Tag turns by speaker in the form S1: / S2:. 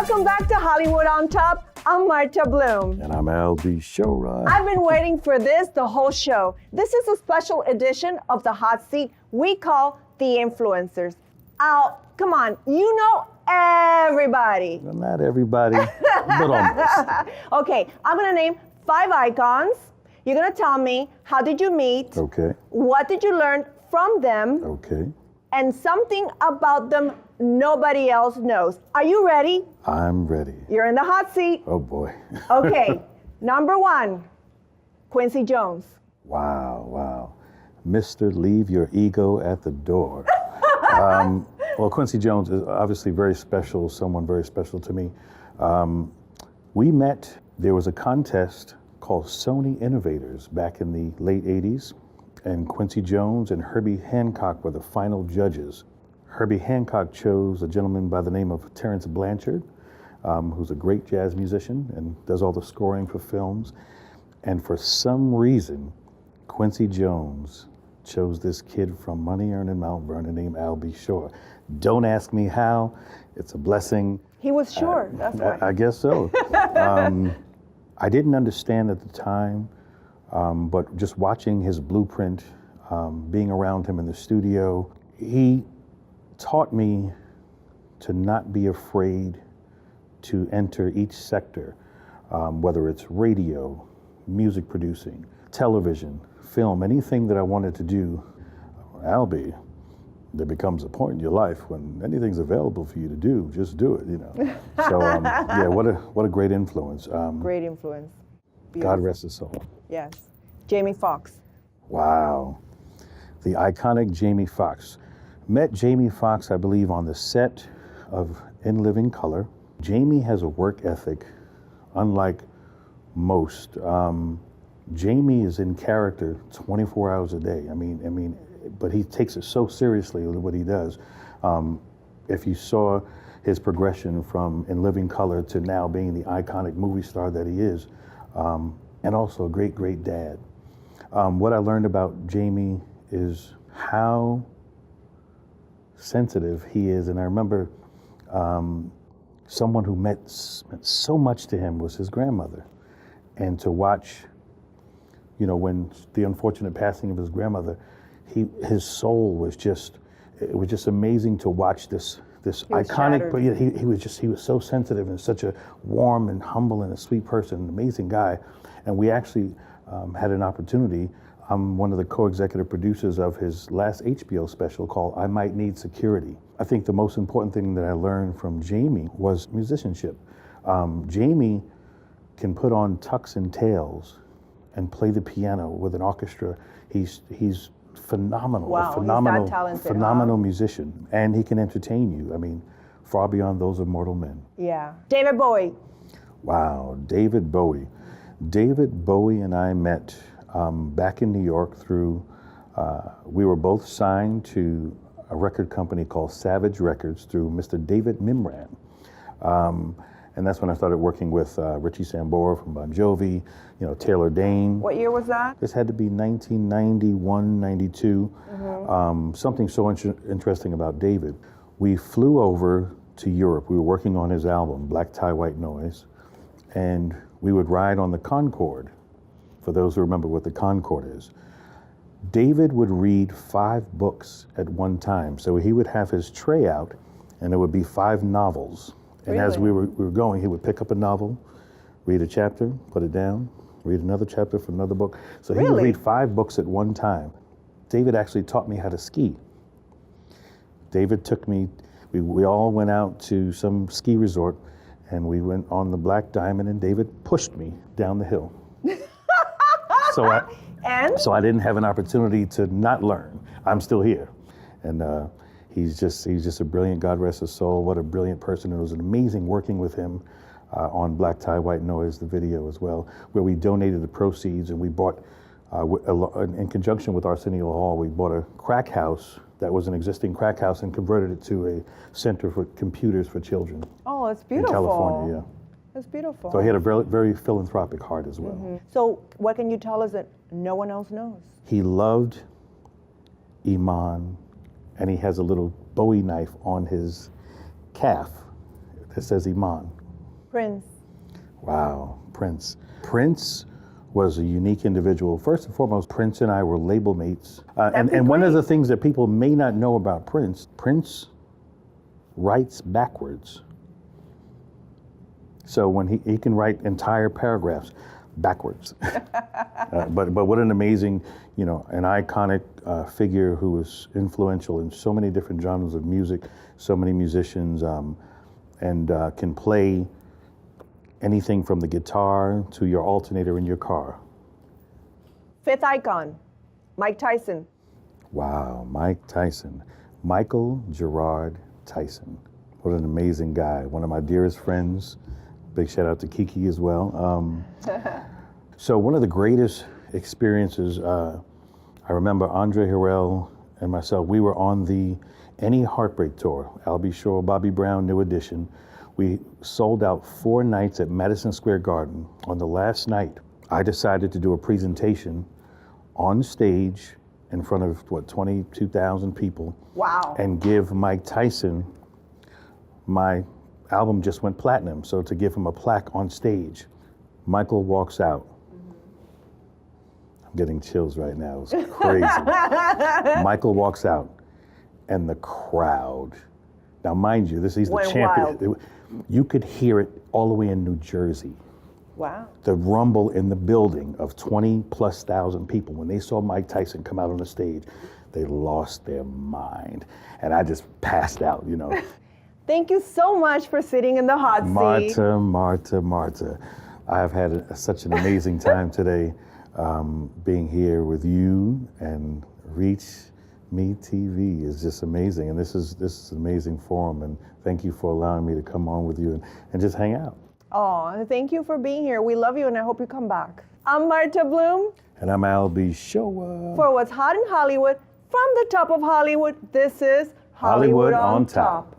S1: Welcome back to Hollywood on Top. I'm Marta Bloom.
S2: And I'm Al-B. Showrun.
S1: I've been waiting for this the whole show. This is a special edition of the hot seat we call The Influencers. Al, come on, you know everybody.
S2: Well, not everybody, but almost.
S1: Okay, I'm gonna name 5 icons. You're gonna tell me, how did you meet?
S2: Okay,
S1: What did you learn from them?
S2: okay.
S1: And something about them nobody else knows. Are you ready?
S2: I'm ready.
S1: You're in the hot seat.
S2: Oh boy.
S1: Okay, number 1, Quincy Jones.
S2: Wow. Mr. Leave Your Ego at the Door. Well, Quincy Jones is obviously very special, someone very special to me. We met, there was a contest called Sony Innovators back in the late 80s, and Quincy Jones and Herbie Hancock were the final judges. Herbie Hancock chose a gentleman by the name of Terrence Blanchard, who's a great jazz musician and does all the scoring for films. And for some reason, Quincy Jones chose this kid from Money Earned in Mount Vernon named Al-B. Shore. Don't ask me how, it's a blessing.
S1: He was sure, that's why.
S2: I guess so. I didn't understand at the time, but just watching his blueprint, being around him in the studio, he taught me to not be afraid to enter each sector, whether it's radio, music producing, television, film, anything that I wanted to do. Al-B, there becomes a point in your life when anything's available for you to do, just do it, you know. So yeah, what a great influence.
S1: Great influence.
S2: God
S1: Beautiful.
S2: rest his soul.
S1: Yes. Jamie Foxx.
S2: Wow. The iconic Jamie Foxx. Met Jamie Foxx, I believe, on the set of In Living Color. Jamie has a work ethic unlike most. Jamie is in character 24 hours a day. I mean, but he takes it so seriously with what he does. If you saw his progression from In Living Color to now being the iconic movie star that he is, and also a great, great dad. What I learned about Jamie is how sensitive he is, and I remember someone who meant so much to him was his grandmother, and to watch, you know, when the unfortunate passing of his grandmother, his soul was just, it was just amazing to watch this iconic, but he was so sensitive and such a warm and humble and a sweet person, an amazing guy. And we actually had an opportunity. I'm one of the co-executive producers of his last HBO special called I Might Need Security. I think the most important thing that I learned from Jamie was musicianship. Jamie can put on tux and tails and play the piano with an orchestra. He's phenomenal,
S1: Wow,
S2: a phenomenal,
S1: he's that talented,
S2: phenomenal musician, and he can entertain you. I mean, far beyond those of mortal men.
S1: Yeah. David Bowie.
S2: Wow, David Bowie. David Bowie and I met back in New York through, we were both signed to a record company called Savage Records through Mr. David Mimran. And that's when I started working with Richie Sambora from Bon Jovi, you know, Taylor Dane.
S1: What year was that?
S2: This had to be 1991, 92. Something so interesting about David. We flew over to Europe. We were working on his album, Black Tie, White Noise, and we would ride on the Concorde. For those who remember what the Concorde is. David would read 5 books at one time. So he would have his tray out, and there would be 5 novels. And as we were going, he would pick up a novel, read a chapter, put it down, read another chapter for another book. So he would read 5 books at one time. David actually taught me how to ski. David took me, we all went out to some ski resort, and we went on the Black Diamond, and David pushed me down the hill. So I didn't have an opportunity to not learn. I'm still here. And he's just a brilliant, God rest his soul. What a brilliant person. It was amazing working with him on Black Tie, White Noise, the video as well, where we donated the proceeds, and we bought, in conjunction with Arsenio Hall, we bought a crack house that was an existing crack house and converted it to a center for computers for children.
S1: Oh, it's beautiful.
S2: In California, yeah.
S1: That's beautiful.
S2: So he had a very, very philanthropic heart as well.
S1: So what can you tell us that no one else knows?
S2: He loved Iman, and he has a little Bowie knife on his calf that says Iman?
S1: Prince.
S2: Wow, Prince. Prince was a unique individual. First and foremost, Prince and I were label mates. And one of the things that people may not know about Prince, Prince writes backwards. So when he can write entire paragraphs backwards. But what an amazing, an iconic figure who was influential in so many different genres of music, so many musicians, and can play anything from the guitar to your alternator in your car.
S1: Fifth icon, Mike Tyson.
S2: Wow, Mike Tyson. Michael Gerard Tyson. What an amazing guy. One of my dearest friends. Big shout out to Kiki as well. So one of the greatest experiences, I remember Andre Harrell and myself, we were on the Any Heartbreak Tour, Albie Shore, Bobby Brown, New Edition. We sold out 4 nights at Madison Square Garden. On the last night, I decided to do a presentation on stage in front of, 22,000 people.
S1: Wow.
S2: And give Mike Tyson, my album just went platinum, so to give him a plaque on stage. Michael walks out. I'm getting chills right now, it's crazy. Michael walks out, and the crowd, now mind you, he's the champion.
S1: Wild.
S2: You could hear it all the way in New Jersey.
S1: Wow.
S2: The rumble in the building of 20,000+ people. When they saw Mike Tyson come out on the stage, they lost their mind. And I just passed out,
S1: Thank you so much for sitting in the hot seat.
S2: Marta. I've had such an amazing time today being here with you, and Reach Me TV is just amazing. And this is an amazing forum, and thank you for allowing me to come on with you and just hang out.
S1: Oh, thank you for being here. We love you, and I hope you come back. I'm Marta Bloom.
S2: And I'm Albie Shore.
S1: For what's hot in Hollywood, from the top of Hollywood, this is
S2: Hollywood on Top.